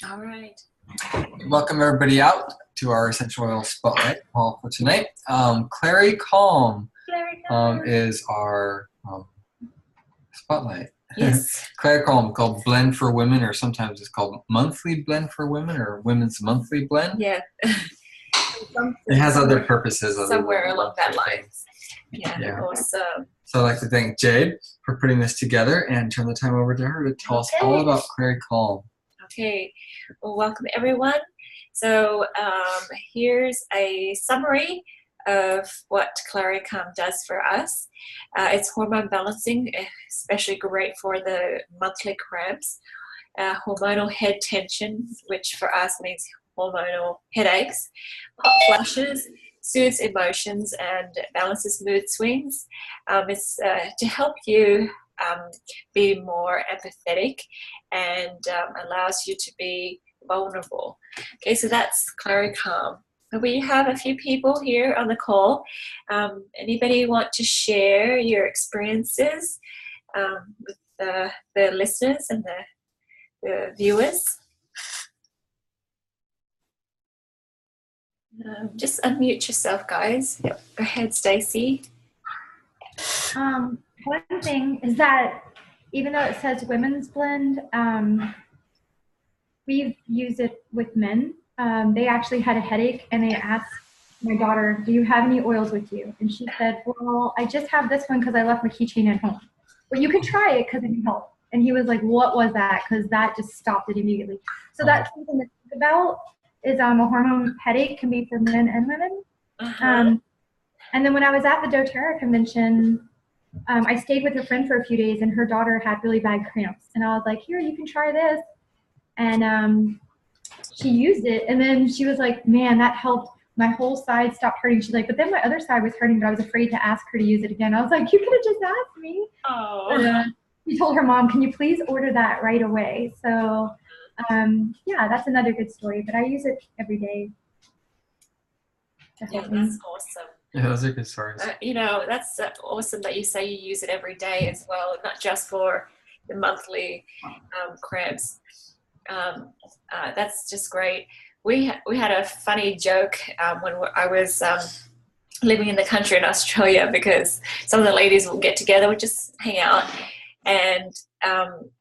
All right. Welcome everybody out to our essential oil spotlight call for tonight. ClaryCalm is our spotlight. Yes. ClaryCalm, called Blend for Women, or sometimes it's called Monthly Blend for Women, or Women's Monthly Blend. Yeah. It has other purposes. Somewhere along that line. Yeah. Awesome. So I'd like to thank Jade for putting this together and turn the time over to her to tell us all about ClaryCalm. Okay. Well, welcome everyone. So here's a summary of what ClaryCalm does for us. It's hormone balancing, especially great for the monthly cramps, hormonal head tension, which for us means hormonal headaches, hot flushes, soothes emotions and balances mood swings. It's to help you be more empathetic and allows you to be vulnerable. Okay, so that's ClaryCalm. We have a few people here on the call. Anybody want to share your experiences with the listeners and the viewers? Just unmute yourself, guys. Yep. Go ahead, Stacey. One thing is that even though it says women's blend, we've used it with men. They actually had a headache and they asked my daughter, do you have any oils with you? And she said, well, I just have this one because I left my keychain at home. But you can try it because it can help. And he was like, what was that? Because that just stopped it immediately. So that's something to think about is a hormone headache can be for men and women. And then when I was at the dōTERRA convention, I stayed with a friend for a few days and her daughter had really bad cramps. And I was like, here, you can try this. And she used it. And then she was like, man, that helped. My whole side stopped hurting. She's like, but then my other side was hurting, but I was afraid to ask her to use it again. I was like, you could have just asked me. Oh. She told her mom, can you please order that right away? So, yeah, that's another good story. But I use it every day. Yeah, that's awesome. Yeah, those are good stories. You know, that's awesome that you say you use it every day as well, not just for the monthly cramps. That's just great. We had a funny joke when I was living in the country in Australia, because some of the ladies will get together, we'll just hang out, and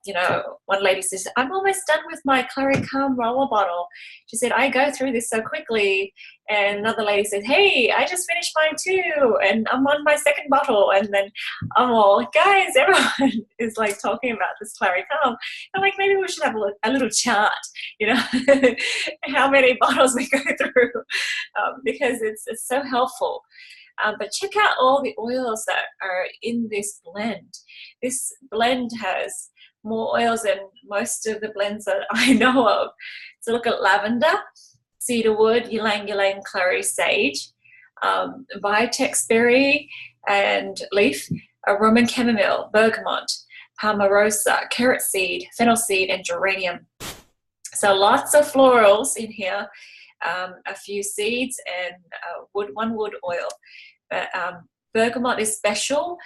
you know, one lady says, I'm almost done with my ClaryCalm roller bottle. She said, I go through this so quickly. And another lady said, hey, I just finished mine too, and I'm on my second bottle. And then I'm all, guys, everyone is like talking about this ClaryCalm. I'm like, maybe we should have a little chart, you know, how many bottles we go through, because it's so helpful. But check out all the oils that are in this blend. This blend has more oils than most of the blends that I know of. So look at Lavender, Cedarwood, Ylang Ylang, Clary Sage, Vitex berry and leaf, Roman chamomile, Bergamot, Palmarosa, carrot seed, Fennel seed, and Geranium. So lots of florals in here, a few seeds, and one wood oil. But Bergamot is special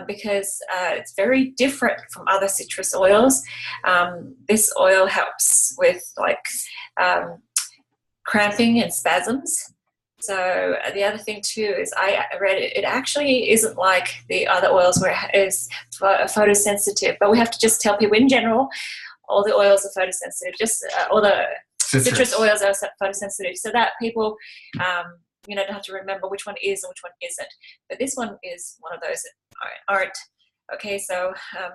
because it's very different from other citrus oils. This oil helps with like cramping and spasms. So the other thing too is I read it actually isn't like the other oils where it is photosensitive, but we have to just tell people in general all the oils are photosensitive, just all the citrus oils are photosensitive, so that people you know, don't have to remember which one is and which one isn't. But this one is one of those that aren't. Okay, so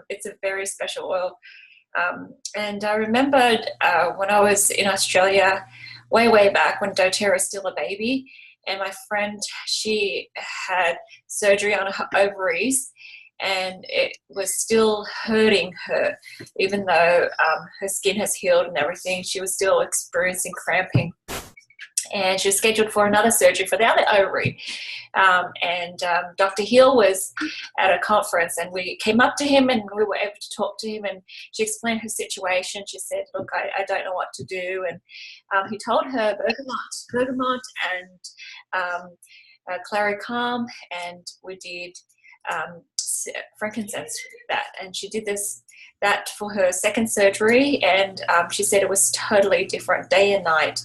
it's a very special oil. And I remembered when I was in Australia, way back when dōTERRA was still a baby, and my friend, she had surgery on her ovaries, and it was still hurting her, even though her skin has healed and everything. She was still experiencing cramping. And she was scheduled for another surgery for the other ovary. Dr. Hill was at a conference, and we came up to him and we were able to talk to him, and she explained her situation. She said, look, I don't know what to do. And he told her Bergamot and ClaryCalm, and we did frankincense with that. And she did this that for her second surgery, and she said it was totally different day and night.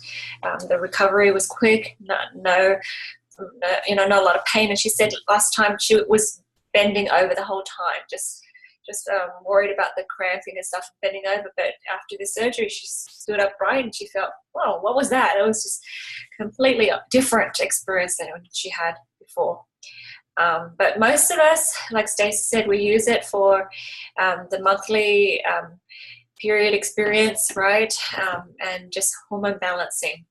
The recovery was quick, no, not a lot of pain. And she said last time she was bending over the whole time, just worried about the cramping and stuff, bending over. But after the surgery, she stood upright and she felt, whoa, what was that? It was just completely a different experience than she had before. But most of us, like Stacey said, we use it for the monthly period experience, right? And just hormone balancing.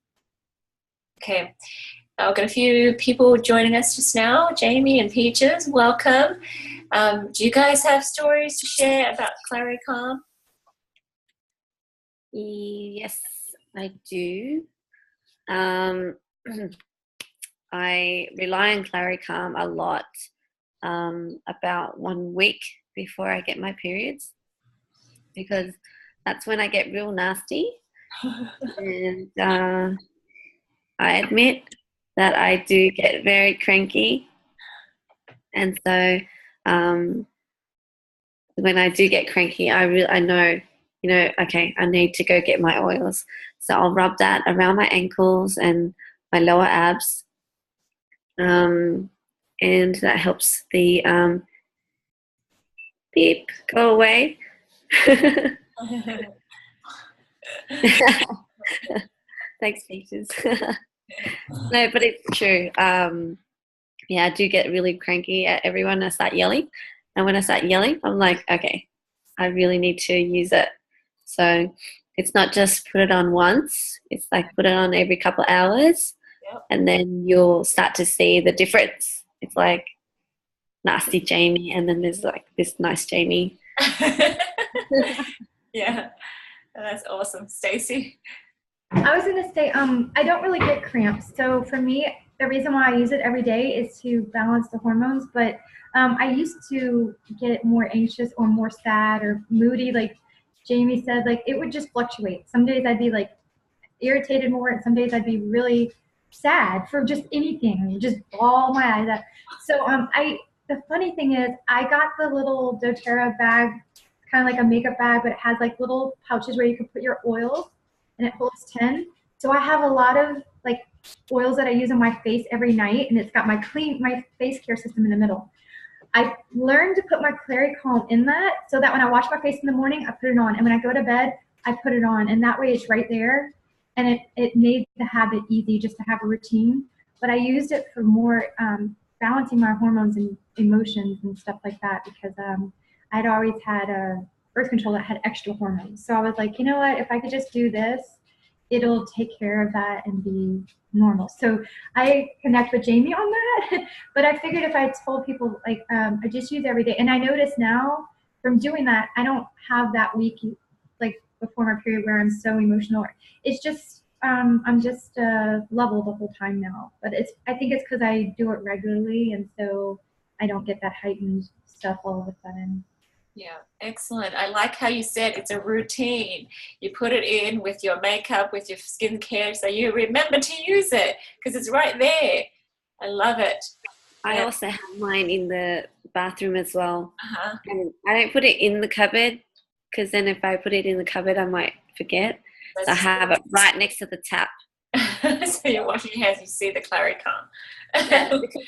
Okay. I've got a few people joining us just now. Jamie and Peaches, welcome. Do you guys have stories to share about ClaryCalm? Yes, I do. I rely on ClaryCalm a lot, about 1 week before I get my periods, because that's when I get real nasty. And I admit that I do get very cranky. And so when I do get cranky, I know, okay, I need to go get my oils. So I'll rub that around my ankles and my lower abs. And that helps the beep go away. Thanks, Peaches. No, but it's true. Yeah, I do get really cranky at everyone. I start yelling. And when I start yelling, I'm like, okay, I really need to use it. So it's not just put it on once. It's like put it on every couple of hours. Yep. And then you'll start to see the difference. It's like nasty Jamie, and then there's like this nice Jamie. Yeah, that's awesome. Stacey? I was going to say, I don't really get cramps. So for me, the reason why I use it every day is to balance the hormones. But I used to get more anxious or more sad or moody. Like Jamie said, like it would just fluctuate. Some days I'd be like irritated more, and some days I'd be really sad for just anything, just bawl my eyes out. So the funny thing is, I got the little dōTERRA bag, kind of like a makeup bag, but it has like little pouches where you can put your oils, and it holds 10. So I have a lot of like oils that I use on my face every night, and it's got my face care system in the middle. I learned to put my ClaryCalm in that, so that when I wash my face in the morning, I put it on, and when I go to bed, I put it on, and that way it's right there. And it made the habit easy just to have a routine. But I used it for more balancing my hormones and emotions and stuff like that, because I'd always had a birth control that had extra hormones. So I was like, you know what, if I could just do this, it'll take care of that and be normal. So I connect with Jamie on that. But I figured if I told people, like, I just use it every day. And I notice now from doing that, I don't have that week, like before my period, where I'm so emotional. It's just, I'm just level the whole time now. But I think it's because I do it regularly, and so I don't get that heightened stuff all of a sudden. Yeah, excellent. I like how you said it's a routine. You put it in with your makeup, with your skincare, so you remember to use it because it's right there. I love it. I also have mine in the bathroom as well. Uh-huh. And I don't put it in the cupboard, because then if I put it in the cupboard, I might forget. So I have it right next to the tap. So you're washing your hands, you see the ClaryCalm. Yeah, because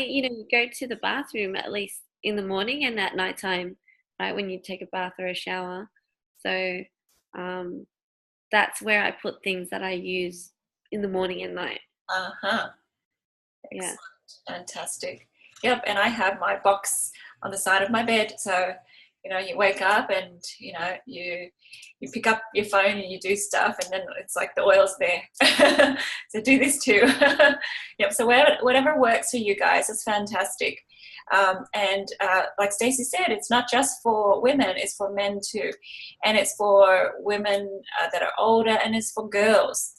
you go to the bathroom at least in the morning and at nighttime, right, when you take a bath or a shower. So that's where I put things that I use in the morning and night. Uh-huh. Excellent. Yeah. Fantastic. Yep, and I have my box on the side of my bed, so you wake up and you pick up your phone and you do stuff, and then it's like the oil's there. So do this too. Yep. So whatever works for you guys is fantastic. And like Stacey said, it's not just for women; it's for men too, and it's for women that are older, and it's for girls.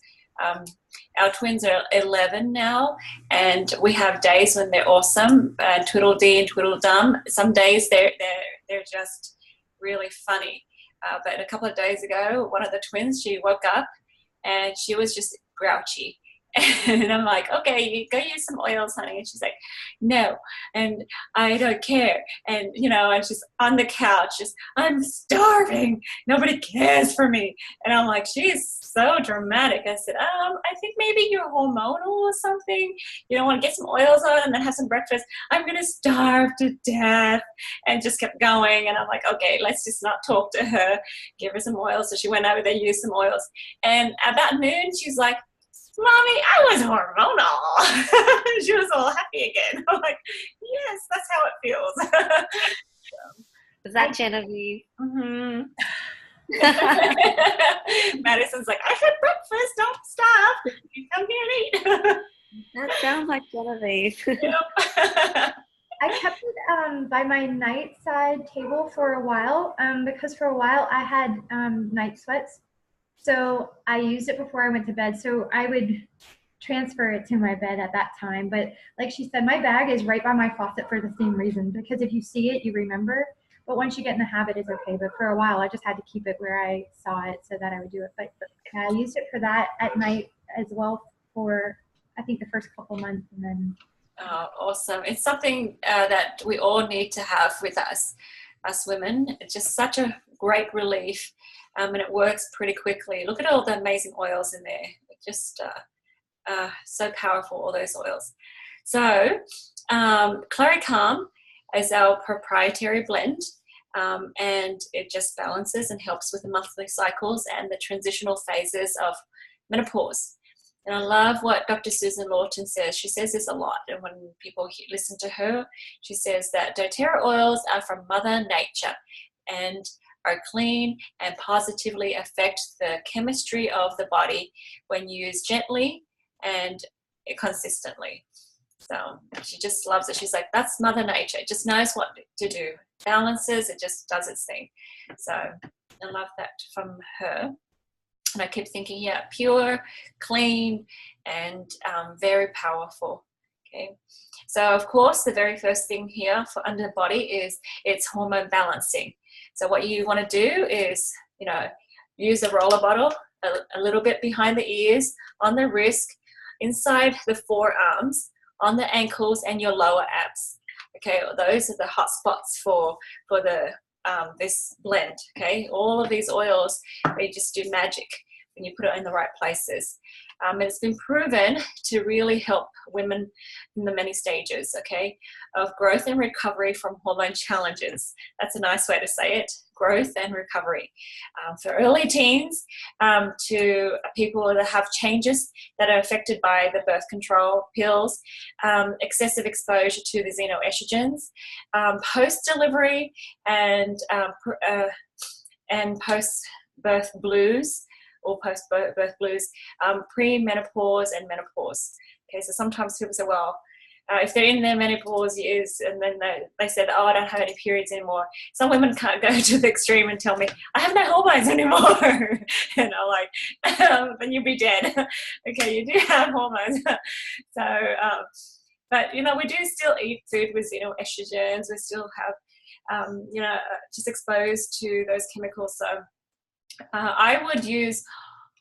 Our twins are 11 now, and we have days when they're awesome, twiddledee and twiddledum. Some days they're just really funny. But a couple of days ago, one of the twins, she woke up and she was just grouchy, And I'm like, okay, you go use some oils, honey. And she's like, no, and I don't care. And, you know, and she's on the couch, just, I'm starving. Nobody cares for me. And I'm like, she's so dramatic. I said, I think maybe you're hormonal or something. You don't want to get some oils on and then have some breakfast. I'm going to starve to death. And just kept going. And I'm like, okay, let's just not talk to her. Give her some oils. So she went over there, used some oils. And about noon, she's like, Mommy, I was hormonal. She was all happy again. I'm like, yes, that's how it feels. Is that Genevieve? Mm-hmm. Madison's like, I had breakfast, don't stop. You come here and eat. That sounds like Genevieve. Yep. I kept it by my nightside table for a while because for a while I had night sweats. So I used it before I went to bed. So I would transfer it to my bed at that time. But like she said, my bag is right by my faucet for the same reason, because if you see it, you remember. But once you get in the habit, it's okay. But for a while, I just had to keep it where I saw it so that I would do it. But I used it for that at night as well for, I think, the first couple months. And then. Oh, awesome. It's something that we all need to have with us women. It's just such a great relief. And it works pretty quickly. Look at all the amazing oils in there. Just so powerful, all those oils. So ClaryCalm is our proprietary blend, and it just balances and helps with the monthly cycles and the transitional phases of menopause. And I love what Dr. Susan Lawton says. She says this a lot, and when people listen to her, she says that dōTERRA oils are from Mother Nature and are clean and positively affect the chemistry of the body when used gently and consistently. So she just loves it. She's like, that's Mother Nature. It just knows what to do. Balances, it just does its thing. So I love that from her. And I keep thinking, yeah, pure, clean, and very powerful. Okay. So of course, the very first thing here for under the body is it's hormone balancing. So what you want to do is, you know, use a roller bottle a little bit behind the ears, on the wrist, inside the forearms, on the ankles, and your lower abs. Okay, those are the hot spots for the this blend. Okay, all of these oils, they just do magic when you put it in the right places. And it's been proven to really help women in the many stages, okay, of growth and recovery from hormone challenges. That's a nice way to say it, growth and recovery. For early teens to people that have changes that are affected by the birth control pills, excessive exposure to the xenoestrogens, post-delivery and post-birth blues, or post-birth blues, pre-menopause and menopause. Okay, so sometimes people say, well, if they're in their menopause years and then they said, oh, I don't have any periods anymore. Some women can't go to the extreme and tell me, I have no hormones anymore. And I'm like, then you'll be dead. Okay, you do have hormones. So, but, you know, we do still eat food with, you know, estrogens. We still have, you know, just exposed to those chemicals. So, I would use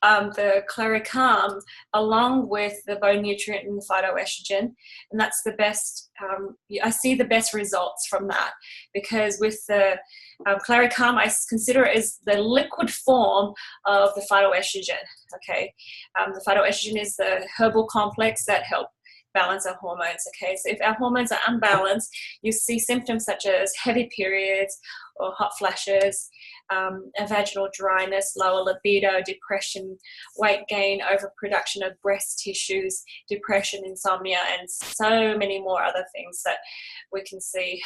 the ClaryCalm along with the bone nutrient and the phytoestrogen, and that's the best. I see the best results from that, because with the ClaryCalm, I consider it as the liquid form of the phytoestrogen. Okay, the phytoestrogen is the herbal complex that help balance our hormones. Okay, so if our hormones are unbalanced, you see symptoms such as heavy periods or hot flashes, a vaginal dryness, lower libido, depression, weight gain, overproduction of breast tissues, depression, insomnia, and so many more other things that we can see.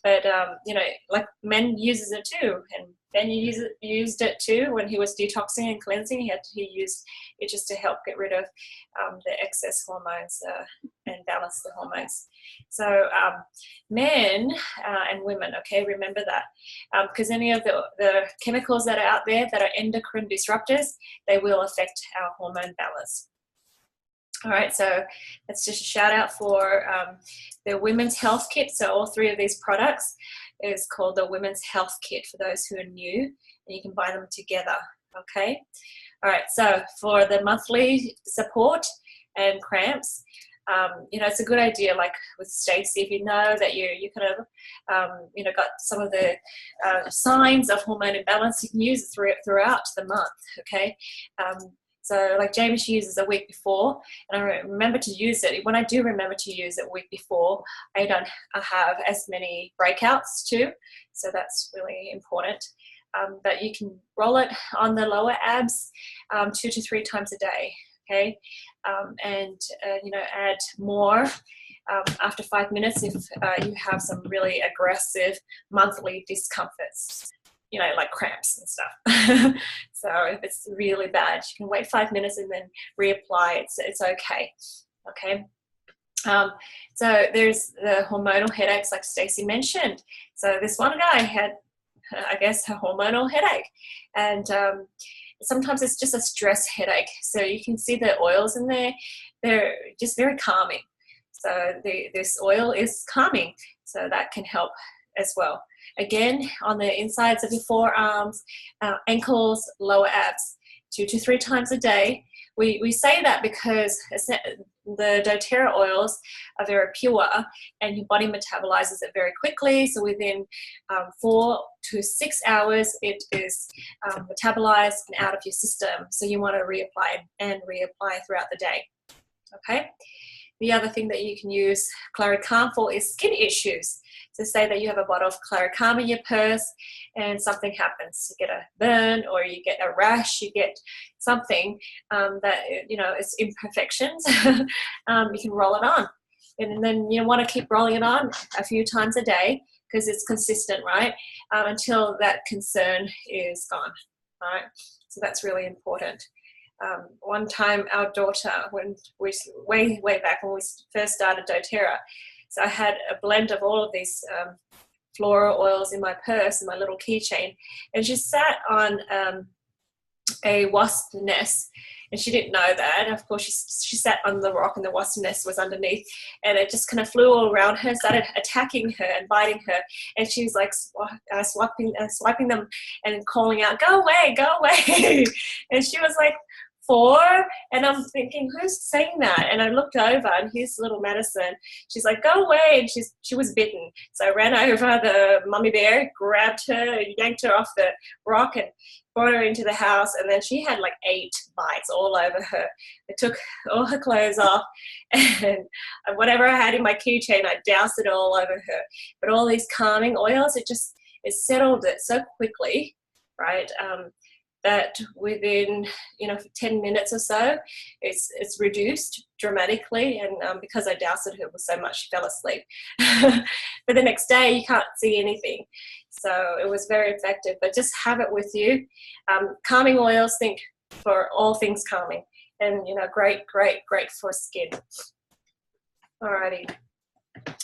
But you know, like men uses it too, and Ben used it too when he was detoxing and cleansing. He used it just to help get rid of the excess hormones and balance the hormones. So men and women, okay, remember that, because any of the chemicals that are out there that are endocrine disruptors, they will affect our hormone balance. All right, so that's just a shout out for the Women's Health Kit. So all three of these products is called the Women's Health Kit for those who are new, and you can buy them together, okay? All right, so for the monthly support, and cramps, you know, it's a good idea, like with Stacey, if you know that you kind of, you know, got some of the signs of hormone imbalance, you can use it throughout the month, okay? So like Jamie, she uses a week before, and I remember to use it. When I do remember to use it a week before, I don't have as many breakouts too, so that's really important. But you can roll it on the lower abs 2 to 3 times a day, okay? And you know, add more after 5 minutes if you have some really aggressive monthly discomforts, you know, like cramps and stuff. So if it's really bad, you can wait 5 minutes and then reapply. It's okay. Okay. So there's the hormonal headaches, like Stacey mentioned. So this one guy had, I guess, a hormonal headache, and sometimes it's just a stress headache. So you can see the oils in there; they're just very calming. So this oil is calming, so that can help as well. Again, on the insides of your forearms, ankles, lower abs, 2 to 3 times a day. We say that because the doTERRA oils are very pure and your body metabolizes it very quickly. So within 4 to 6 hours, it is metabolized and out of your system. So you want to reapply and reapply throughout the day. Okay. The other thing that you can use ClaryCalm for is skin issues. So say that you have a bottle of ClaryCalm in your purse and something happens. You get a burn or you get a rash, you get something that, you know, it's imperfections. You can roll it on. And then you want to keep rolling it on a few times a day because it's consistent, right? Until that concern is gone, right? So that's really important. One time our daughter, when we way back when we first started doTERRA, so I had a blend of all of these floral oils in my purse, in my little keychain, and she sat on a wasp nest, and she didn't know that. Of course, she sat on the rock, and the wasp nest was underneath, and it just kind of flew all around her, started attacking her and biting her, and she was like swiping them and calling out, "Go away, go away!" And she was like 4, and I'm thinking, who's saying that? And I looked over, and here's little Madison. She's like, "Go away!" And she was bitten. So I ran over the mummy bear, grabbed her, yanked her off the rock, and brought her into the house. And then she had like 8 bites all over her. I took all her clothes off, and whatever I had in my keychain, I doused it all over her. But all these calming oils, it settled it so quickly, right? That within, you know, 10 minutes or so, it's reduced dramatically, and because I doused her with so much, she fell asleep. But the next day, you can't see anything. So it was very effective, but just have it with you. Calming oils, think for all things calming, and, you know, great for skin. Alrighty.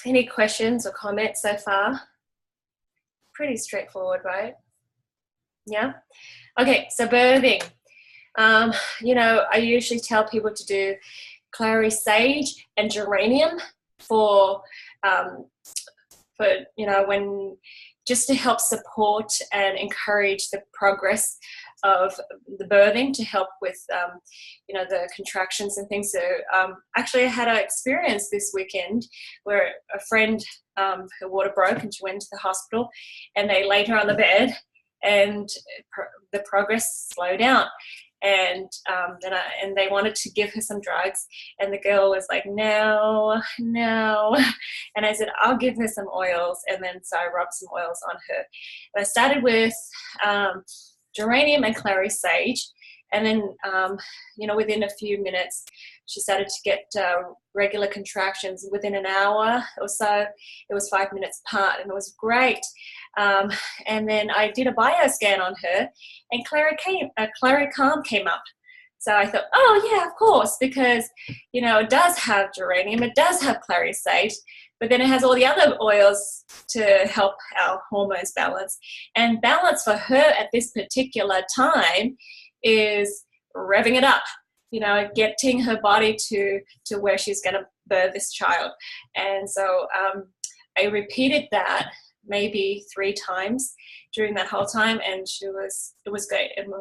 Any questions or comments so far? Pretty straightforward, right? Yeah. Okay, so birthing. You know, I usually tell people to do Clary Sage and Geranium for you know, when just to help support and encourage the progress of the birthing, to help with you know, the contractions and things. So actually I had an experience this weekend where a friend, her water broke and she went to the hospital, and they laid her on the bed, and the progress slowed down, and they wanted to give her some drugs, and the girl was like, no, and I said, I'll give her some oils. And then so I rubbed some oils on her, and I started with Geranium and Clary Sage, and then you know, within a few minutes she started to get regular contractions. Within an hour or so, it was 5 minutes apart, and it was great. And then I did a bioscan on her, and ClaryCalm came up. So I thought, oh yeah, of course, because, you know, it does have Geranium, it does have Clary Sage, but then it has all the other oils to help our hormones balance. And balance for her at this particular time is revving it up, you know, getting her body to where she's going to birth this child. And so I repeated that maybe 3 times during that whole time, and it was great. And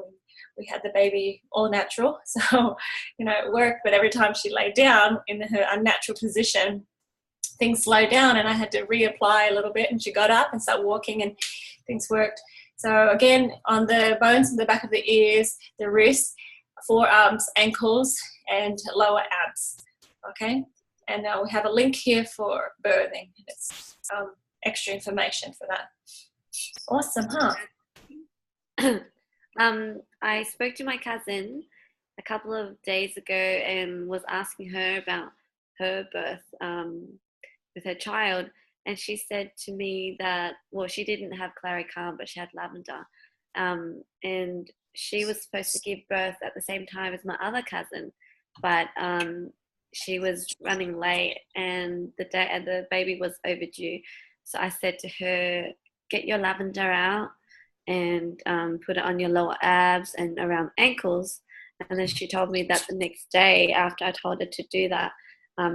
we had the baby all natural. So, you know, it worked, but every time she lay down in her unnatural position, things slowed down and I had to reapply a little bit, and she got up and started walking and things worked. So again, on the bones in the back of the ears, the wrists, forearms, ankles, and lower abs. Okay, and we have a link here for birthing. It's extra information for that. Awesome, huh? I spoke to my cousin a couple of days ago and was asking her about her birth with her child, and she said to me that, well, she didn't have ClaryCalm, but she had Lavender, and she was supposed to give birth at the same time as my other cousin, but she was running late and the baby was overdue. So I said to her, get your Lavender out and put it on your lower abs and around ankles. And then she told me that the next day after I told her to do that,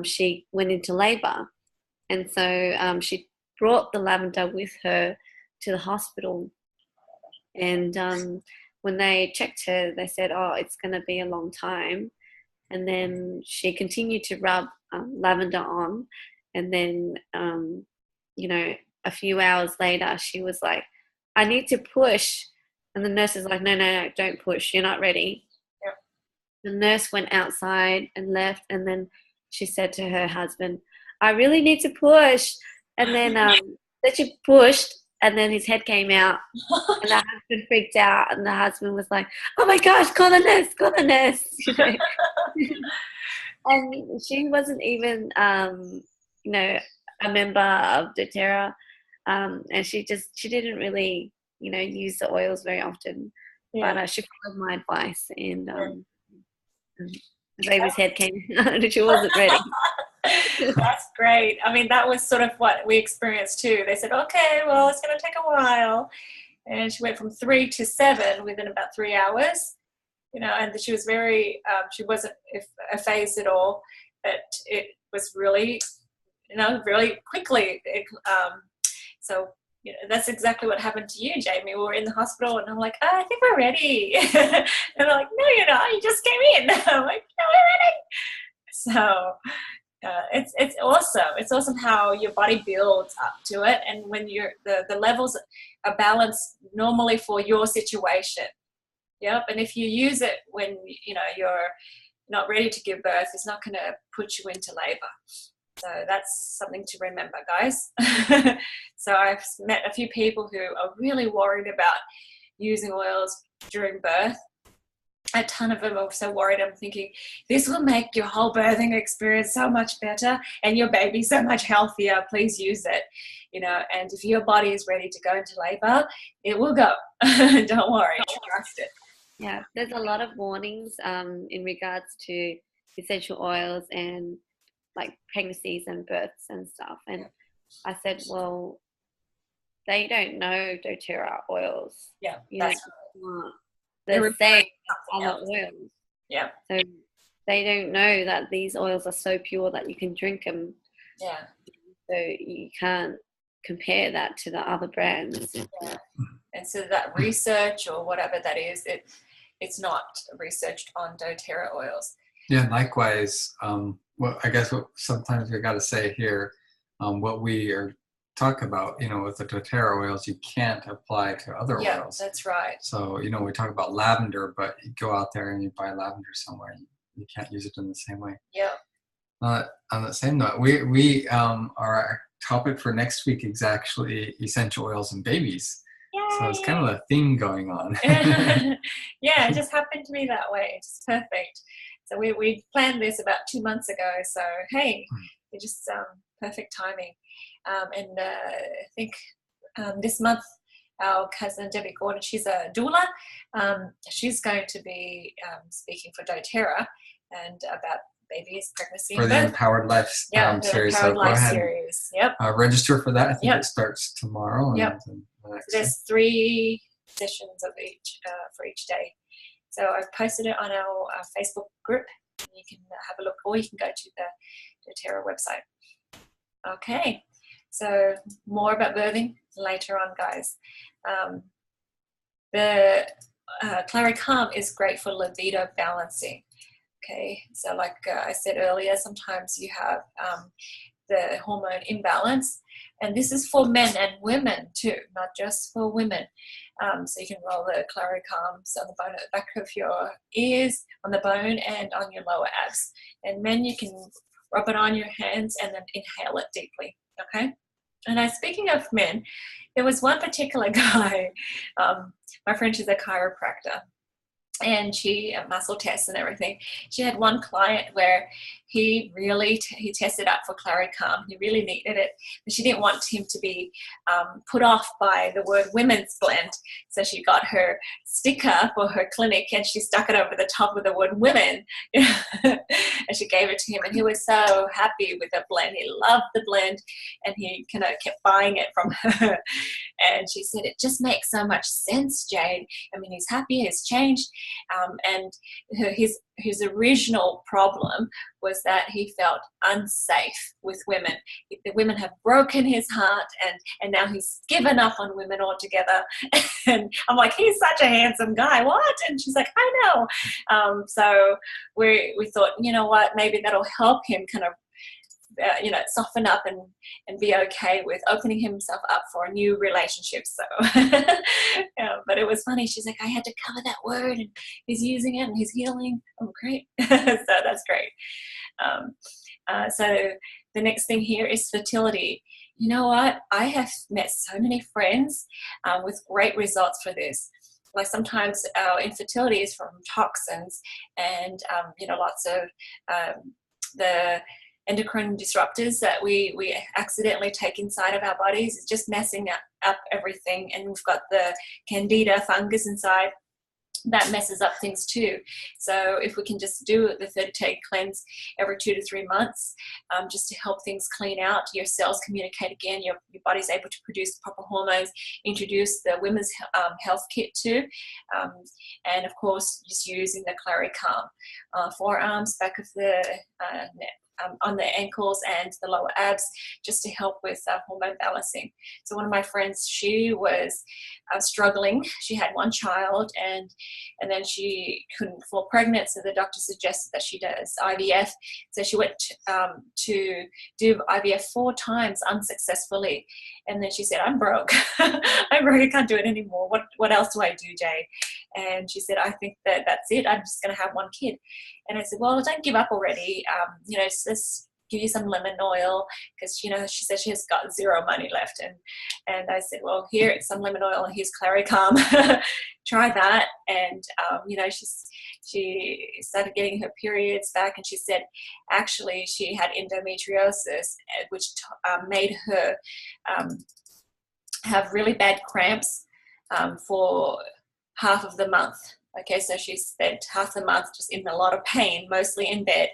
she went into labor. And so she brought the Lavender with her to the hospital. And when they checked her, they said, oh, it's going to be a long time. And then she continued to rub Lavender on. And then, you know, a few hours later, she was like, I need to push. And the nurse is like, no, don't push. You're not ready. Yep. The nurse went outside and left. And then she said to her husband, I really need to push. And then she pushed, and then his head came out. And the husband freaked out. And the husband was like, oh my gosh, call the nurse. You know? And she wasn't even, you know, a member of dōTERRA. And she didn't really, you know, use the oils very often. Yeah. But she followed my advice, and the baby's head came out, and she wasn't ready. That's great. I mean, that was sort of what we experienced too. They said, okay, well, it's going to take a while. And she went from 3 to 7 within about 3 hours, you know, and she was very, she wasn't phased at all, but it was really, you know, really quickly. So, you know, that's exactly what happened to you, Jamie. We were in the hospital and I'm like, oh, I think we're ready. And they're like, no, you're not. You just came in. I'm like, no, we're ready. So it's awesome. It's awesome how your body builds up to it, and when you're the levels are balanced normally for your situation. Yep. And if you use it when you know you're not ready to give birth, it's not going to put you into labor. So that's something to remember, guys. So I've met a few people who are really worried about using oils during birth. A ton of them are so worried. I'm thinking, this will make your whole birthing experience so much better and your baby so much healthier. Please use it. You know, and if your body is ready to go into labor, it will go. Don't worry, trust it. Yeah, there's a lot of warnings in regards to essential oils and like pregnancies and births and stuff. And I said, well, they don't know dōTERRA oils. Yeah, that's right. They're saying other oils. Yeah. So they don't know that these oils are so pure that you can drink them. Yeah. So you can't compare that to the other brands. Yeah. And so that research or whatever that is, it's not researched on dōTERRA oils. Yeah, likewise. Well, I guess what sometimes we got to say here, what we are talk about, you know, with the dōTERRA oils, you can't apply to other oils. Yeah, that's right. So, you know, we talk about lavender, but you go out there and you buy lavender somewhere, you can't use it in the same way. Yeah. On the same note, we our topic for next week is actually essential oils in babies. Yay. So it's kind of a theme going on. Yeah, it just happened to me that way. It's perfect. So we planned this about 2 months ago. So hey, it's just perfect timing. And I think this month our cousin Debbie Gordon, she's a doula. She's going to be speaking for dōTERRA and about babies, pregnancy, for and the birth. Empowered Life series. Empowered So Life go ahead. series. Yep. Register for that. I think it starts tomorrow. Yep. And so there's 3 sessions of each for each day. So I've posted it on our Facebook group. You can have a look, or you can go to the dōTERRA website. Okay. So more about birthing later on, guys. The ClaryCalm is great for libido balancing. Okay, so like I said earlier, sometimes you have the hormone imbalance, and this is for men and women too, not just for women. So you can roll the ClaryCalm on the bone at the back of your ears, on the bone, and on your lower abs. And men, you can rub it on your hands and then inhale it deeply. Okay. And speaking of men, there was one particular guy. My friend, she's a chiropractor, and she muscle tests and everything. She had one client where he really he tested up for ClaryCalm. He really needed it, but she didn't want him to be put off by the word women's blend. So she got her sticker for her clinic and she stuck it over the top of the word women. And she gave it to him, and he was so happy with the blend. He loved the blend, and he kind of kept buying it from her. And she said, it just makes so much sense, Jade. I mean, he's happy, he's changed. And his original problem was that he felt unsafe with women. The women have broken his heart, and now he's given up on women altogether. And I'm like, he's such a handsome guy, what? And she's like, I know. So we thought, you know what, maybe that'll help him kind of soften up and be okay with opening himself up for new relationships. So but it was funny. She's like, I had to cover that word, and he's using it and he's healing. Oh, great. So that's great. So the next thing here is fertility. You know what? I have met so many friends with great results for this. Like sometimes our infertility is from toxins and, lots of the endocrine disruptors that we accidentally take inside of our bodies. It's just messing up everything. And we've got the candida fungus inside that messes up things too. So if we can just do the 30-day cleanse every 2 to 3 months, just to help things clean out, your cells communicate again, your body's able to produce proper hormones, introduce the women's health kit too, and of course just using the ClaryCalm forearms, back of the neck, on the ankles and the lower abs, just to help with hormone balancing. So one of my friends, she was struggling. She had one child, and then she couldn't fall pregnant, so the doctor suggested that she does IVF. So she went to do IVF 4 times unsuccessfully, and then she said, I'm broke. I'm broke, I can't do it anymore. What else do I do, Jade? And she said, I think that's it. I'm just going to have 1 kid. And I said, well, don't give up already. Just give you some lemon oil, because she said she has got 0 money left. And I said, well, here it's some lemon oil, and here's ClaryCalm. Try that. And she started getting her periods back, and she said actually she had endometriosis, which made her have really bad cramps for half of the month. Okay, so she spent half the month just in a lot of pain, mostly in bed.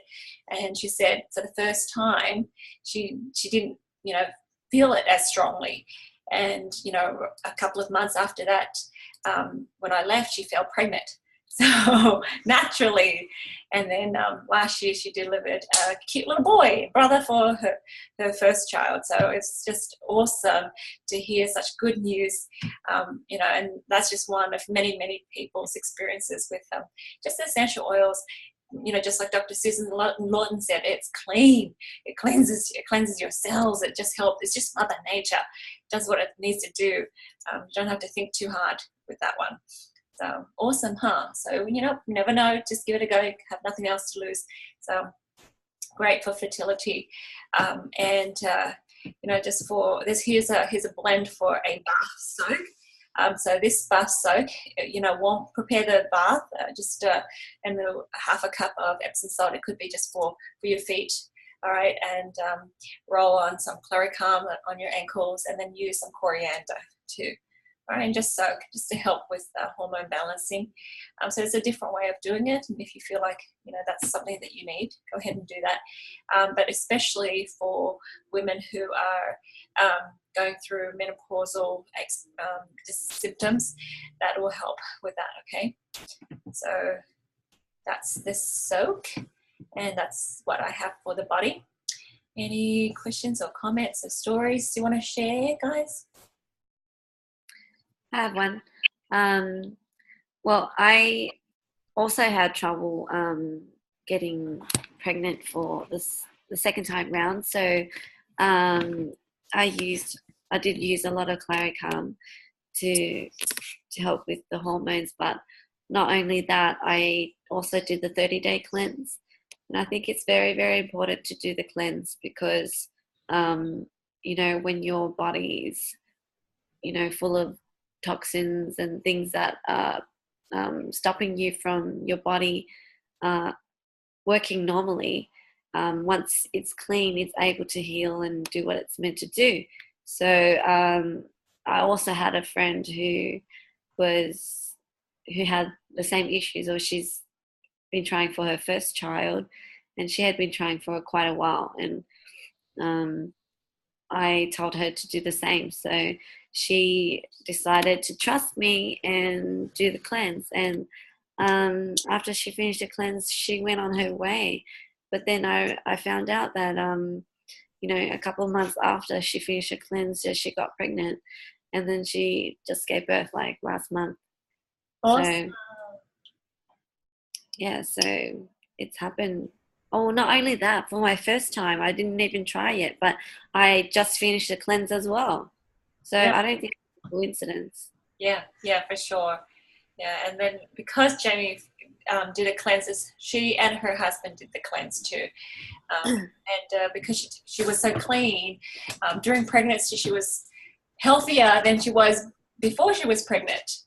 And she said for the first time, she didn't, feel it as strongly. And, a couple of months after that, when I left, she fell pregnant. So naturally, and then last year she delivered a cute little boy, brother for her first child. So it's just awesome to hear such good news, and that's just one of many, many people's experiences with just essential oils. Just like Dr. Susan Lawton said, it's clean. It cleanses your cells. It just helps. It's just Mother Nature. It does what it needs to do. You don't have to think too hard with that one. So awesome, huh? So, you never know. Just give it a go. Have nothing else to lose. So great for fertility. Just for this, here's a blend for a bath soak. So this bath soak, warm, prepare the bath, and half a cup of Epsom salt. It could be just for your feet. All right, and roll on some ClaryCalm on your ankles, and then use some coriander too. All right, and just soak, just to help with hormone balancing. So it's a different way of doing it, and if you feel like that's something that you need, go ahead and do that. But especially for women who are going through menopausal symptoms, that will help with that. Okay, so that's this soak, and that's what I have for the body. Any questions or comments or stories you want to share, guys? I have one. Well, I also had trouble getting pregnant for the second time round. So I did use a lot of ClaryCalm to help with the hormones, but not only that, I also did the 30-day cleanse. And I think it's very, very important to do the cleanse because, you know, when your body is, you know, full of toxins and things that are stopping you from your body working normally, once it's clean, it's able to heal and do what it's meant to do. So I also had a friend who had the same issues, or she's been trying for her first child, and she had been trying for quite a while. And I told her to do the same. So she decided to trust me and do the cleanse. And after she finished the cleanse, she went on her way. But then I found out that, you know, a couple of months after she finished her cleanse, she got pregnant. And then she just gave birth like last month. Awesome. So, yeah, so it's happened. Oh, not only that, for my first time, I didn't even try it, but I just finished the cleanse as well. So yeah. I don't think it's a coincidence. Yeah, for sure. Yeah, and then because Jamie did a cleanse, she and her husband did the cleanse too. And because she was so clean, during pregnancy she was healthier than she was before she was pregnant.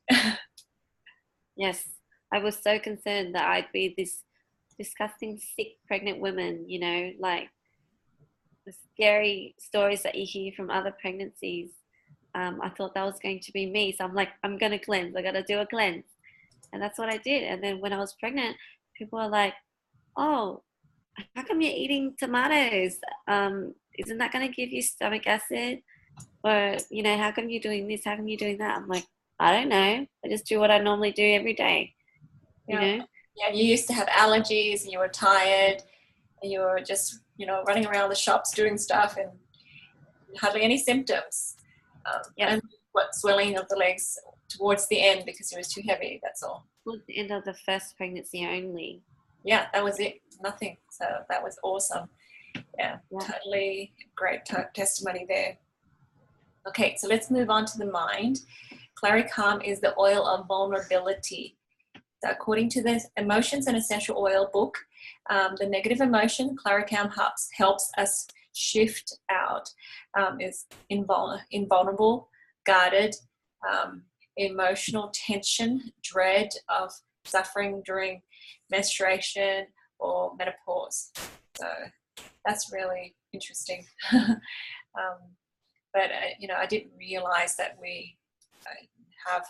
Yes, I was so concerned that I'd be this disgusting, sick, pregnant women, you know, like the scary stories that you hear from other pregnancies. I thought that was going to be me. So I'm like, I'm going to cleanse. I got to do a cleanse. And that's what I did. And then when I was pregnant, people are like, oh, how come you're eating tomatoes? Isn't that going to give you stomach acid? Or, you know, how come you're doing this? How come you're doing that? I'm like, I don't know. I just do what I normally do every day, you know? Yeah, you used to have allergies and you were tired and you were just, you know, running around the shops doing stuff and hardly any symptoms. And swelling of the legs towards the end because it was too heavy, that's all. Towards the end of the first pregnancy only. Yeah, that was it. Nothing. So that was awesome. Yeah. Totally great testimony there. Okay, so let's move on to the mind. ClaryCalm is the oil of vulnerability. So according to the Emotions and Essential Oil book, the negative emotion ClaryCalm helps us shift out is invulnerable, guarded, emotional tension, dread of suffering during menstruation or menopause. So that's really interesting. But you know, I didn't realize that we have,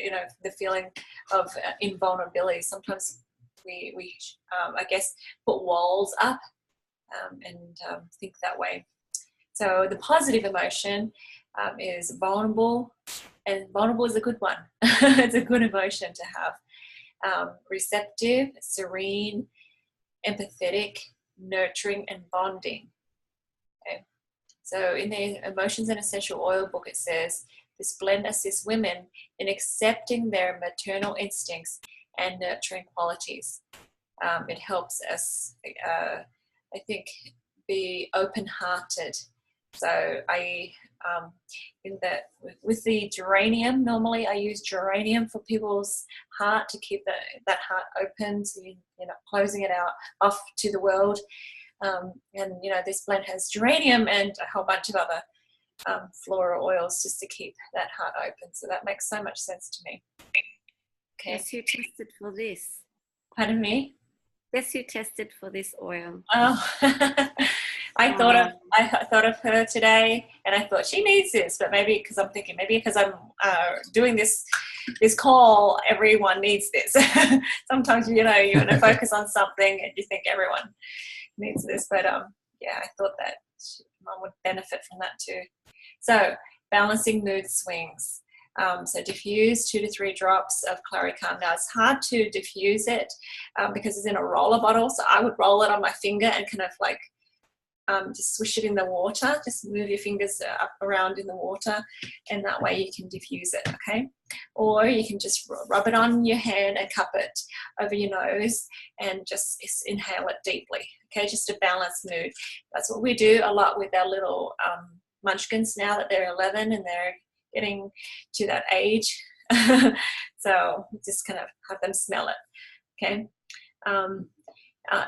you know, the feeling of invulnerability. Sometimes we I guess put walls up and think that way. So the positive emotion is vulnerable, and vulnerable is a good one. It's a good emotion to have. Receptive, serene, empathetic, nurturing, and bonding. Okay. So in the Emotions and Essential Oil book, it says, this blend assists women in accepting their maternal instincts and nurturing qualities. It helps us, I think, be open-hearted. So with the geranium, normally I use geranium for people's heart to keep that heart open, so you're not closing it out off to the world. And you know, this blend has geranium and a whole bunch of other floral oils just to keep that heart open. So that makes so much sense to me. Okay. Guess who tested for this? Pardon me? Guess who tested for this oil? Oh, I thought of her today, and I thought she needs this. But maybe because I'm doing this call, everyone needs this. Sometimes, you know, you want to focus on something and you think everyone needs this. But yeah, I thought that mom would benefit from that too. So balancing mood swings. So diffuse 2 to 3 drops of ClaryCalm. Now it's hard to diffuse it because it's in a roller bottle. So I would roll it on my finger and kind of like just swish it in the water. Just move your fingers up around in the water, and that way you can diffuse it, okay? Or you can just rub it on your hand and cup it over your nose and just inhale it deeply, okay? Just a balanced mood. That's what we do a lot with our little munchkins now that they're 11 and they're getting to that age. So just kind of have them smell it, okay?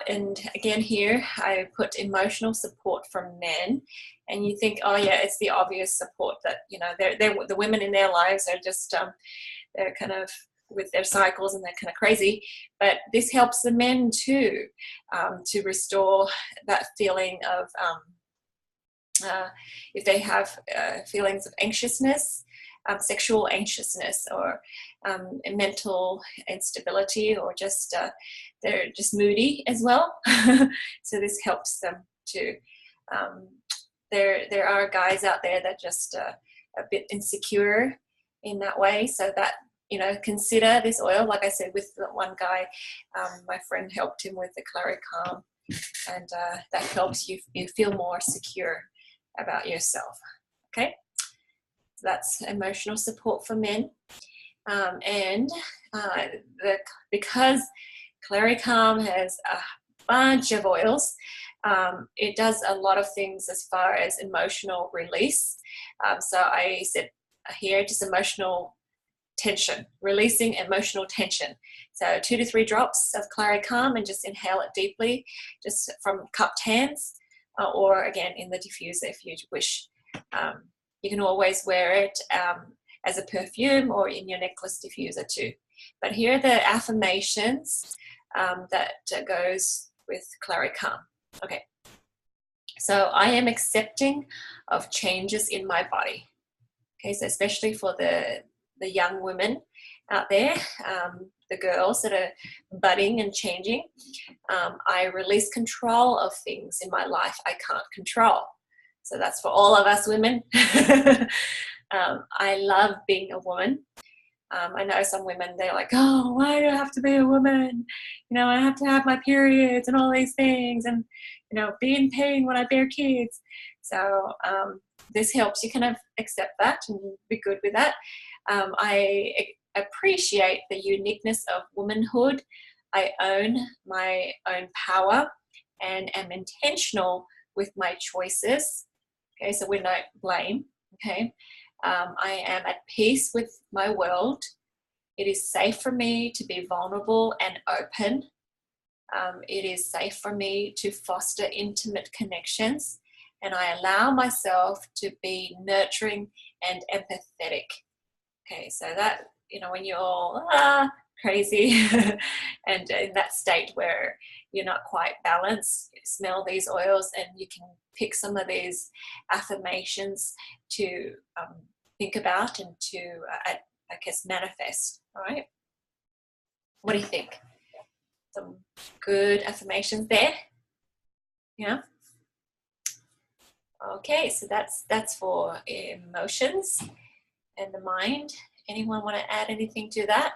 And again here I put emotional support from men, and you think, oh yeah, it's the obvious support that, you know, they're the women in their lives are just they're kind of with their cycles and they're kind of crazy, but this helps the men too, to restore that feeling of if they have feelings of anxiousness, sexual anxiousness, or mental instability, or just they're just moody as well. So this helps them to there are guys out there that just a bit insecure in that way, so that, you know, consider this oil. Like I said, with the one guy, my friend helped him with the ClaryCalm, and that helps you feel more secure about yourself, okay? That's emotional support for men. And because ClaryCalm has a bunch of oils, it does a lot of things as far as emotional release. So I said here, just emotional tension, releasing emotional tension. So 2 to 3 drops of ClaryCalm and just inhale it deeply, just from cupped hands, or again in the diffuser if you wish. You can always wear it as a perfume or in your necklace diffuser too. But here are the affirmations that goes with ClaryCalm. Okay, so I am accepting of changes in my body. Okay, so especially for the young women out there, the girls that are budding and changing, I release control of things in my life I can't control. So that's for all of us women. I love being a woman. I know some women, they're like, oh, why do I have to be a woman? You know, I have to have my periods and all these things, and, you know, be in pain when I bear kids. So this helps you kind of accept that and be good with that. I appreciate the uniqueness of womanhood. I own my own power and am intentional with my choices. Okay, so we don't blame. Okay, I am at peace with my world. It is safe for me to be vulnerable and open. It is safe for me to foster intimate connections, and I allow myself to be nurturing and empathetic. Okay, so that, you know, when you're all crazy and in that state where you're not quite balanced, you smell these oils and you can pick some of these affirmations to think about and to, I guess, manifest. All right, what do you think? Some good affirmations there? Yeah. Okay, so that's for emotions and the mind. Anyone want to add anything to that?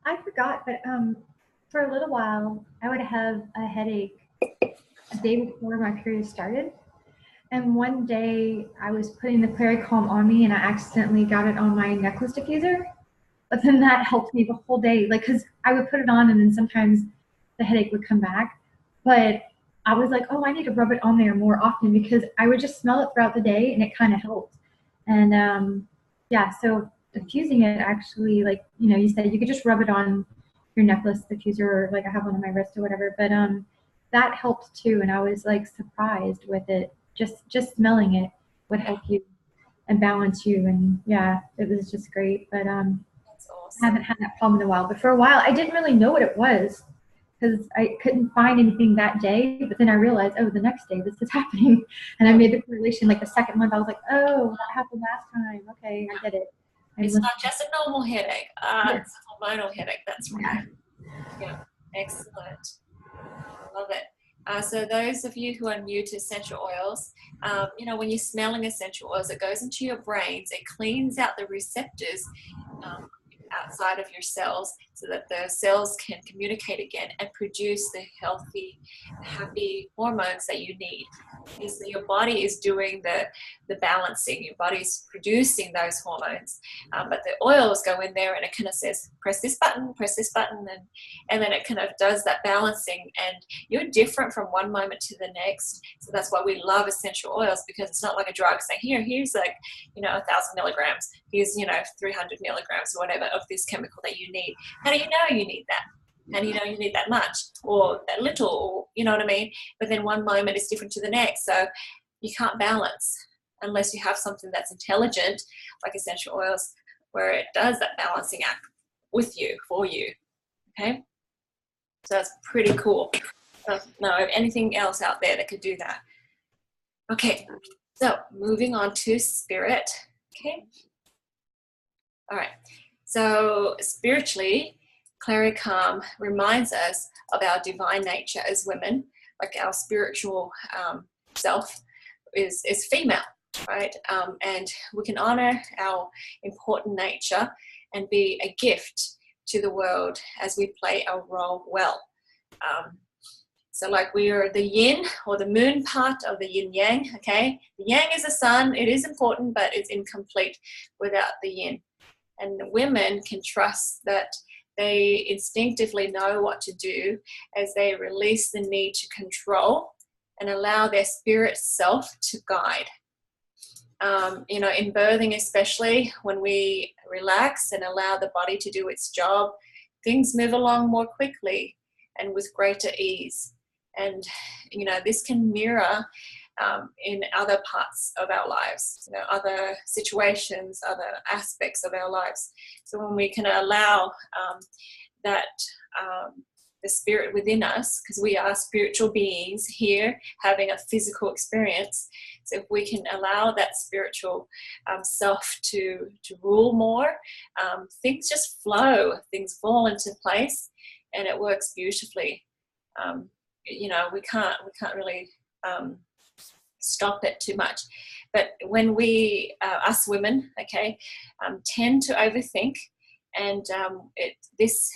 I forgot, but for a little while, I would have a headache the day before my period started. And one day I was putting the ClaryCalm on me and I accidentally got it on my necklace diffuser. But then that helped me the whole day. Like, cause I would put it on and then sometimes the headache would come back. But I was like, oh, I need to rub it on there more often, because I would just smell it throughout the day and it kind of helped. And yeah, so diffusing it actually, like, you know, you said you could just rub it on your necklace diffuser, or like I have one on my wrist or whatever. But that helped too. And I was like surprised with it. Just smelling it would help you and balance you. And yeah, it was just great. But That's awesome. I haven't had that problem in a while. But for a while, I didn't really know what it was, because I couldn't find anything that day. But then I realized, oh, the next day this is happening. And I made the correlation. Like the second month, I was like, oh, that happened last time. Okay, I get it. It's not just a normal headache. Yes. It's a hormonal headache. That's right. Yeah, excellent. I love it. So those of you who are new to essential oils, you know, when you're smelling essential oils, it goes into your brains. It cleans out the receptors outside of your cells, so that the cells can communicate again and produce the healthy, happy hormones that you need. Is that your body is doing the balancing, your body's producing those hormones, but the oils go in there and it kind of says, press this button, and then it kind of does that balancing, and you're different from one moment to the next. So that's why we love essential oils, because it's not like a drug saying, here's like, 1,000 milligrams, here's 300 milligrams or whatever of this chemical that you need. How do you know you need that? How do you know you need that much or that little, or, you know what I mean? But then one moment is different to the next. So you can't balance unless you have something that's intelligent, like essential oils, where it does that balancing act with you, for you. Okay? So that's pretty cool. No, anything else out there that could do that? Okay, so moving on to spirit. Okay. All right. So spiritually, ClaryCalm reminds us of our divine nature as women, like our spiritual self is female, right? And we can honor our important nature and be a gift to the world as we play our role well. So like we are the yin or the moon part of the yin yang, okay? The yang is the sun, it is important, but it's incomplete without the yin. And the women can trust that they instinctively know what to do as they release the need to control and allow their spirit self to guide. In birthing especially, when we relax and allow the body to do its job, things move along more quickly and with greater ease. And, this can mirror in other parts of our lives, other situations, other aspects of our lives. So when we can allow that the spirit within us, because we are spiritual beings here having a physical experience, so if we can allow that spiritual self to rule more, things just flow, things fall into place, and it works beautifully. We can't really stop it too much. But when we, us women, okay, tend to overthink, and this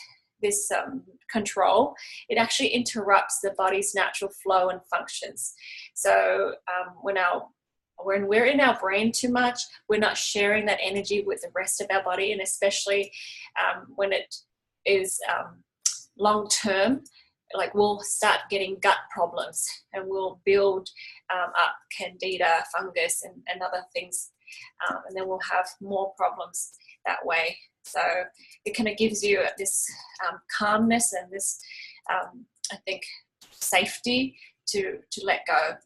control, it actually interrupts the body's natural flow and functions. So when we're in our brain too much, we're not sharing that energy with the rest of our body, and especially when it is long term, like we'll start getting gut problems, and we'll build up candida, fungus, and other things, and then we'll have more problems that way. So it kind of gives you this calmness and this, I think, safety to let go.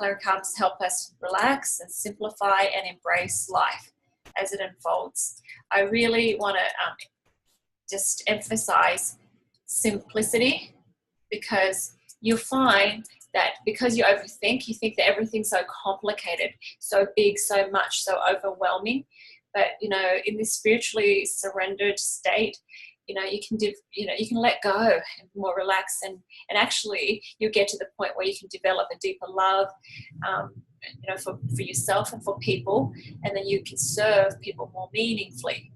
ClaryCalm help us relax and simplify and embrace life as it unfolds. I really want to just emphasize simplicity, because you'll find that because you overthink, you think that everything's so complicated, so big, so much, so overwhelming. But in this spiritually surrendered state, you can let go and more relax, and actually you get to the point where you can develop a deeper love, for yourself and for people, and then you can serve people more meaningfully.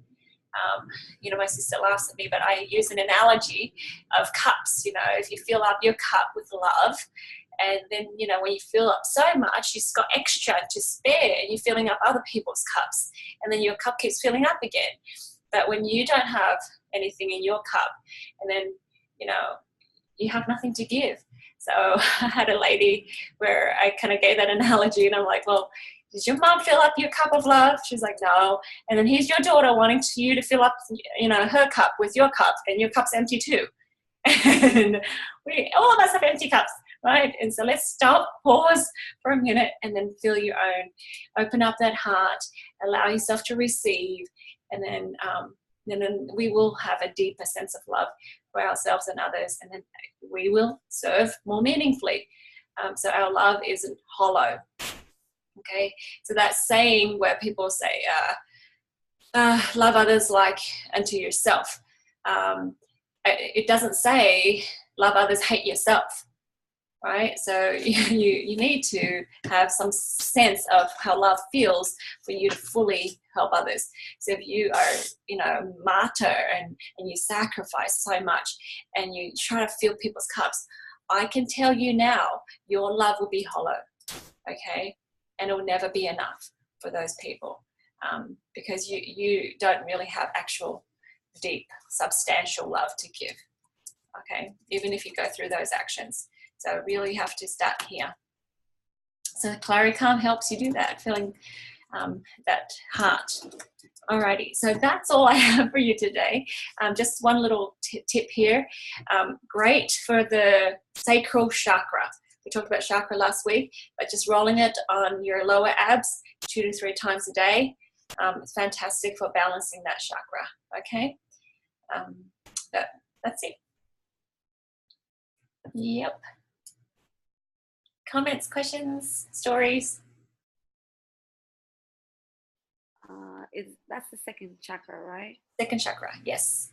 My sister laughs at me, but I use an analogy of cups. If you fill up your cup with love, and then, when you fill up so much, you've got extra to spare, and you're filling up other people's cups, and then your cup keeps filling up again. But when you don't have anything in your cup, and then, you have nothing to give. So I had a lady where I kind of gave that analogy, and I'm like, well, did your mom fill up your cup of love? She's like, no. And then here's your daughter wanting you to fill up, her cup with your cup, and your cup's empty too. And all of us have empty cups, right? And so let's stop, pause for a minute, and then fill your own. Open up that heart, allow yourself to receive, and then we will have a deeper sense of love for ourselves and others, and then we will serve more meaningfully. So our love isn't hollow. Okay, so that saying where people say, love others like unto yourself. It doesn't say love others, hate yourself, right? So you need to have some sense of how love feels for you to fully help others. So if you are, you know, a martyr and you sacrifice so much and you try to fill people's cups, I can tell you now, your love will be hollow, okay? And it will never be enough for those people, because you don't really have actual deep, substantial love to give, okay? Even if you go through those actions. So really have to start here. So ClaryCalm helps you do that, feeling that heart. Alrighty, so that's all I have for you today. Just one little tip here. Great for the sacral chakra. We talked about chakra last week, but just rolling it on your lower abs 2 to 3 times a day. It's fantastic for balancing that chakra, okay? That's it. Yep. Comments, questions, stories? That's the second chakra, right? Second chakra, yes.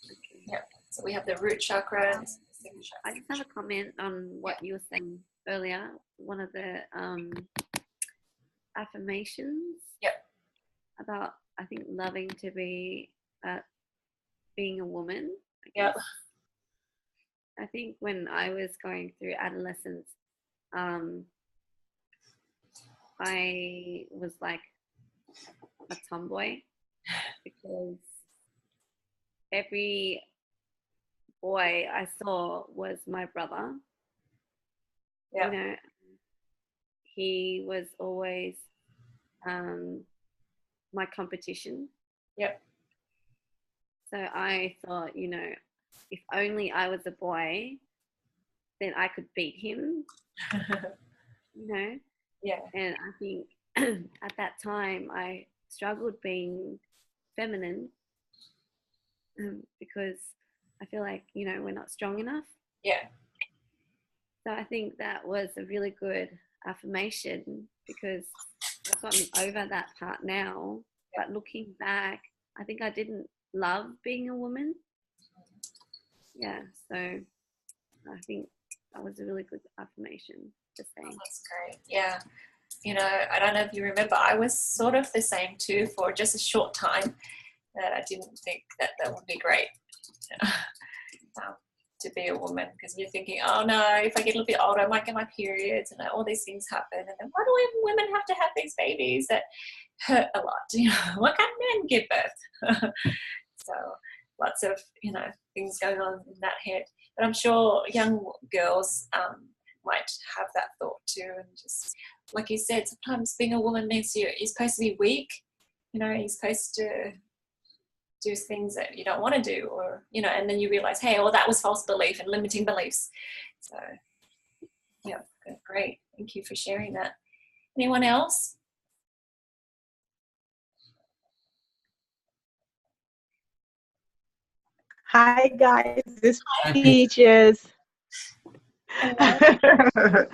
Okay. Yep. So we have the root chakra. And the second chakra. I just have a comment on what you were saying earlier. One of the affirmations. Yep. About, I think, loving to be being a woman. Yep. I think when I was going through adolescence, I was like a tomboy because every boy I saw was my brother. Yep. You know, he was always my competition. Yep. So I thought, you know, if only I was a boy, then I could beat him. You know? Yeah. And I think at that time I struggled being feminine because I feel like, you know, we're not strong enough. Yeah. So I think that was a really good affirmation because I've gotten over that part now. But looking back, I think I didn't love being a woman. Yeah, so I think that was a really good affirmation to say. Oh, that's great. Yeah. You know, I don't know if you remember, I was sort of the same too for just a short time that I didn't think that would be great to be a woman, because you're thinking, oh no, if I get a little bit older, I might get my periods and all these things happen. And then why do women have to have these babies that hurt a lot? You know, why can't men give birth? So lots of, you know, things going on in that head. But I'm sure young girls might have that thought too. And just, like you said, sometimes being a woman means you're supposed to be weak. You know, you're supposed to do things that you don't want to do, or, you know, and then you realize, hey, well, that was false belief and limiting beliefs. So, yeah, great. Thank you for sharing that. Anyone else? Hi guys, this is Peaches. I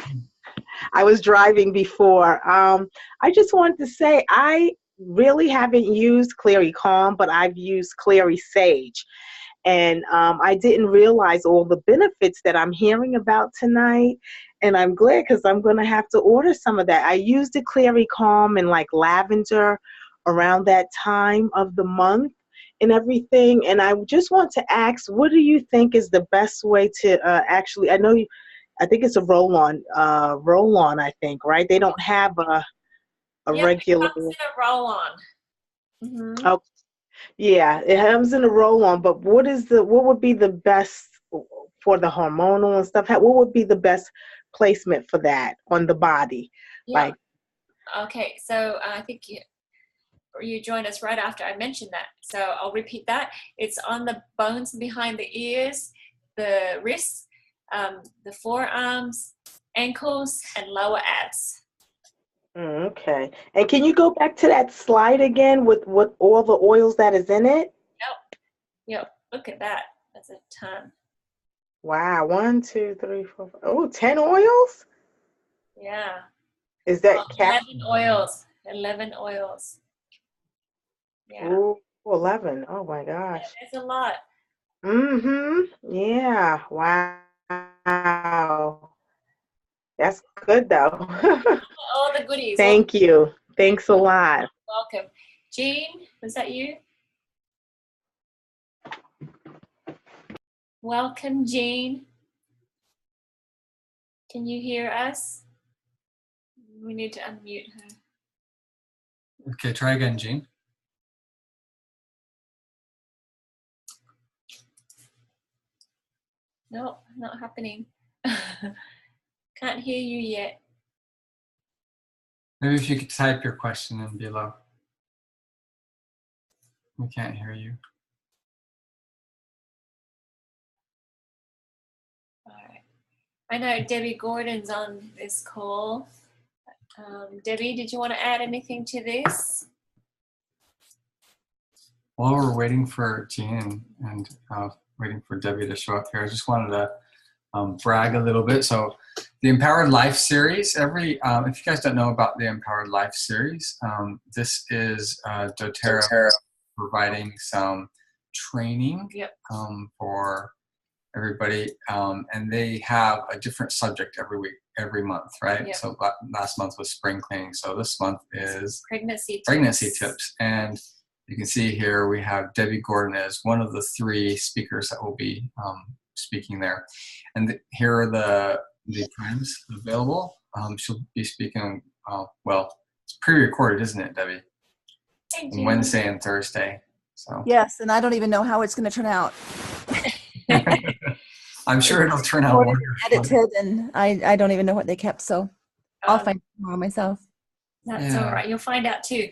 was driving before. I just wanted to say I really haven't used ClaryCalm, but I've used Clary Sage. And I didn't realize all the benefits that I'm hearing about tonight. And I'm glad because I'm going to have to order some of that. I used the ClaryCalm in like lavender around that time of the month and everything. And I just want to ask, what do you think is the best way to actually, I think it's a roll-on, I think, right? They don't have a regular. It comes in a roll-on. Mm-hmm. Oh, yeah, it comes in a roll-on. But what would be the best for the hormonal and stuff? What would be the best placement for that on the body? Yeah. Like, okay, so I think you joined us right after I mentioned that. So I'll repeat that. It's on the bones behind the ears, the wrists, the forearms, ankles, and lower abs. Okay. And can you go back to that slide again with all the oils that is in it? Yep. Look at that. That's a ton. Wow. 1, 2, 3, 4, 5. Oh, 10 oils? Yeah. Is that 11 oils. 11 oils. Yeah. Ooh, 11. Oh my gosh. Yeah, there's a lot. Mm-hmm. Yeah. Wow. That's good though. All the goodies. Thank you. Thanks a lot. Welcome. Jean, was that you? Welcome, Jean. Can you hear us? We need to unmute her. Okay, try again, Jean. No, not happening. Can't hear you yet. Maybe if you could type your question in below. We can't hear you. All right. I know Debbie Gordon's on this call. Debbie, did you want to add anything to this? While we're waiting for Jean and waiting for Debbie to show up here, I just wanted to brag a little bit. So the Empowered Life series, if you guys don't know about the Empowered Life series, this is dōTERRA providing some training for everybody, and they have a different subject every month, right? Yep. So last month was spring cleaning, so this month is pregnancy tips. And you can see here we have Debbie Gordon as one of the 3 speakers that will be speaking there. And here are the times available. She'll be speaking, well, it's pre-recorded, isn't it, Debbie? Wednesday and Thursday. So yes, and I don't even know how it's going to turn out. I'm sure it'll turn out wonderful. Edited, and I don't even know what they kept, so I'll find out tomorrow myself. That's all right. You'll find out too.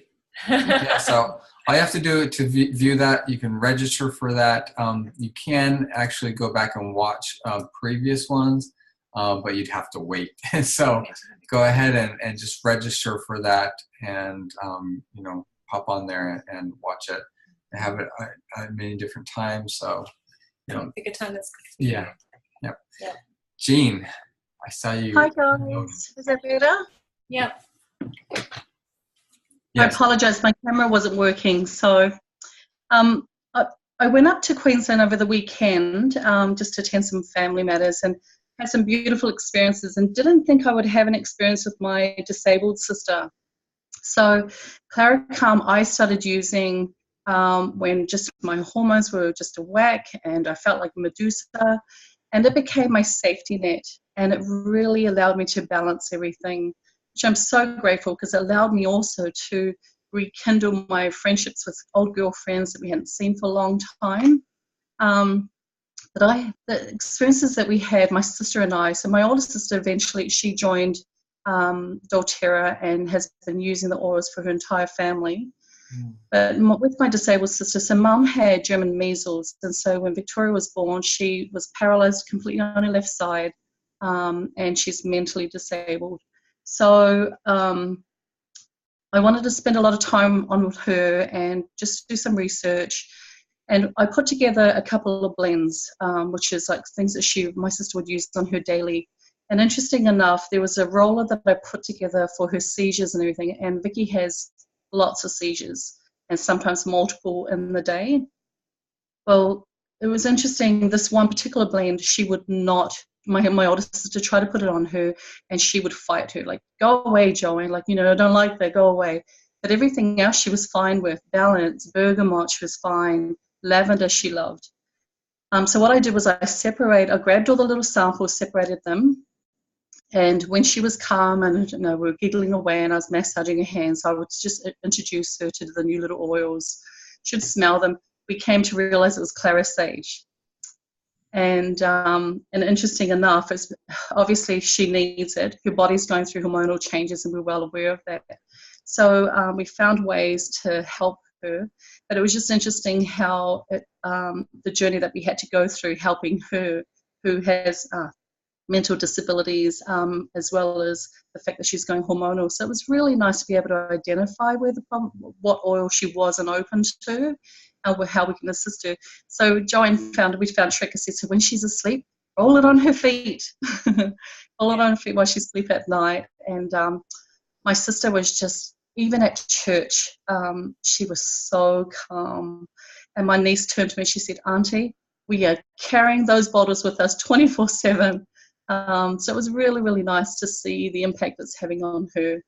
Yeah, so all you have to do to view that, you can register for that. You can actually go back and watch previous ones, but you'd have to wait. So go ahead and just register for that, and you know, pop on there and watch it. They have it at many different times, so you know. Pick a time that's good. Yeah. Yep. Yeah. Jean, I saw you. Hi guys, is that better? Yep. Yes. I apologize, my camera wasn't working. So I went up to Queensland over the weekend just to attend some family matters and had some beautiful experiences, and didn't think I would have an experience with my disabled sister. So ClaryCalm I started using when just my hormones were just a whack and I felt like Medusa, and it became my safety net, and it really allowed me to balance everything, which I'm so grateful, because it allowed me also to rekindle my friendships with old girlfriends that we hadn't seen for a long time. The experiences that we had, my sister and I, so my older sister eventually, she joined dōTERRA and has been using the oils for her entire family. But with my disabled sister, so mum had German measles, and so when Victoria was born, she was paralyzed completely on her left side, and she's mentally disabled. So I wanted to spend a lot of time on her and just do some research, and I put together a couple of blends, which is like things that my sister would use on her daily. And interesting enough, there was a roller that I put together for her seizures and everything, and Vicky has lots of seizures and sometimes multiple in the day. Well, it was interesting, this one particular blend, she would not, my older sister tried to put it on her and she would fight her, like, go away, Joanne, like, you know, I don't like that, go away. But everything else she was fine with. Balance, Bergamot, she was fine. Lavender, she loved. So what I did was I grabbed all the little samples, separated them, and when she was calm and, you know, we were giggling away and I was massaging her hands, I would just introduce her to the new little oils. She'd smell them. We came to realize it was Clary Sage. And interesting enough, is obviously she needs it. Her body's going through hormonal changes, and we're well aware of that. So we found ways to help her. But it was just interesting how the journey that we had to go through helping her, who has mental disabilities, as well as the fact that she's going hormonal. So it was really nice to be able to identify where the problem, what oil she wasn't open to, and how we can assist her. So we found trick. So when she's asleep, roll it on her feet. Roll it on her feet while she's asleep at night. And my sister was just, even at church, she was so calm. And my niece turned to me, she said, Auntie, we are carrying those bottles with us 24/7. So it was really, really nice to see the impact it's having on her,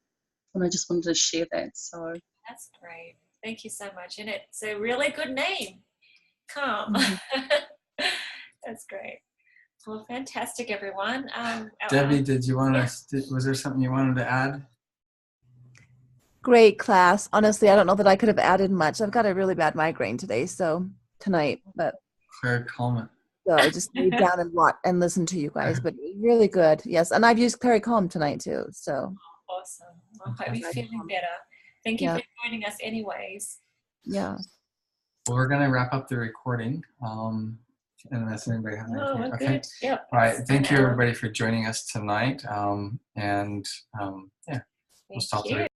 and I just wanted to share that. So that's great. Thank you so much. And it's a really good name. Calm. That's great. Well, fantastic, everyone. Debbie, did you want to, was there something you wanted to add? Great class. Honestly, I don't know that I could have added much. I've got a really bad migraine today, so tonight, but ClaryCalm. so I just laid down and watch and listen to you guys, but really good. Yes, and I've used ClaryCalm tonight too. So awesome. I hope you're feeling better. Thank you for joining us anyways. Yeah. Well, we're going to wrap up the recording. Unless anybody has anything. Okay. Good. Yep. All right. Thank you, everybody, for joining us tonight. We'll stop the recording.